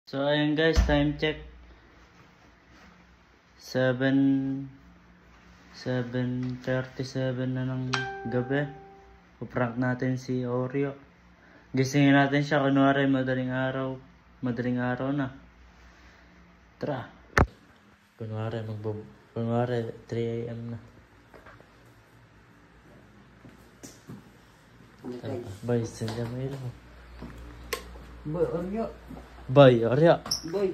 So ayun guys, time check 7:37 na ng gabi. Puprank natin si Oreo. Gisingin natin siya kunwari madaling araw na. Tara. Kunwari 3 AM na. Tara. Bye, senda mo yun. Boy, Oreo. Bye, Oreo. Boy.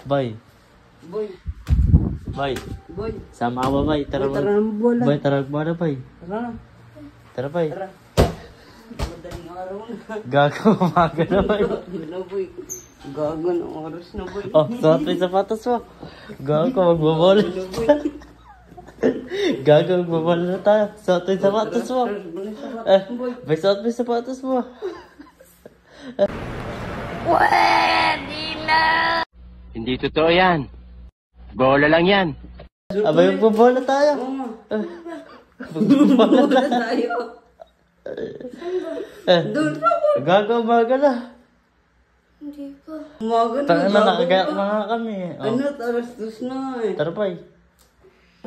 Bye. Boy. Bye. Boy. Sama ka ba, bye? Tara, Boy, tara na bola. bye, tara mo na, bye. Tara na. Tara, bye. Tara. Madaling araw na. Gago, umaga na, bye. Ano, boy? Gago ng oras na, boy. Oh, suot mo yung sapatos mo. Gago, magbabola. Ano, boy? Gago, magbabola na tayo. Suot mo yung sapatos mo. Boy. Bye, suot mo yung sapatos mo. Hindi totoo yan. Bola lang yan. Abay, magbabola tayo. Oo. Magbabola Bola tayo. Doon na, boy. Gago, umaga na. Umaga na. Tanga na, gago nakagayak pa. na nga kami. Oh. Ano, taras dos na eh. Tara, bye.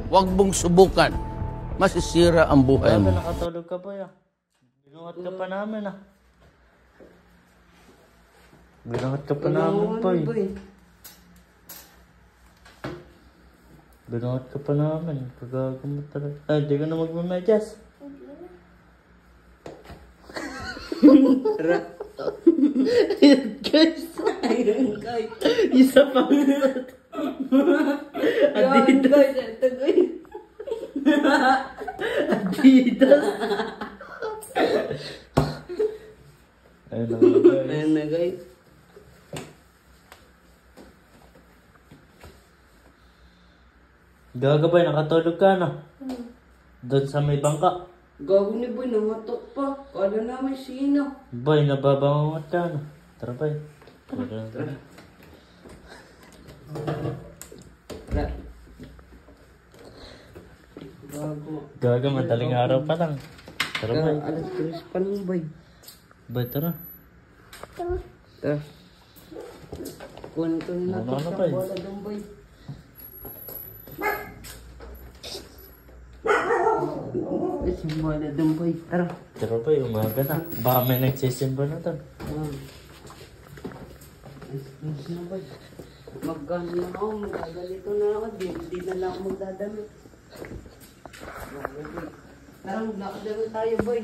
Huwag mong subukan. Masisira ang buhay Gago, mo. nakatulog ka pa ya. Binuhat ka pa namin ah. Binuhat ka pa namin, boy. Binuhat ka pa namin. Pagkakamot talaga. Ay, di ka na magmamedyas. Tara. Ayun, guys. Ayun, guys. Isa pa. Ayun, guys. Ito, guys. Adidas. Ayun na nga, guys. Ayun na, guys. Gaga ba, nakatulog ka na? Doon sa may bangka. Gago ni boy, namatok pa. Kala namin sino. Boy, nababangungot ka na. Tara, boy. Tara. Tara. Gago. Gaga, madaling araw pa lang. Tara, boy. Alas 3 pa lang, boy. Boy, tara. Tara. Kunin ko na Ano, natin boy? sa bola doon, boy. Kasi bola doon, boy. Tara. Tara, boy. Umaga na. Baka may nagsisimba na to. Alas 3 na, boy. Magkano na ako, magagalito na ako. Di na lang ako magdadamit. Tara, maglakad na tayo, boy.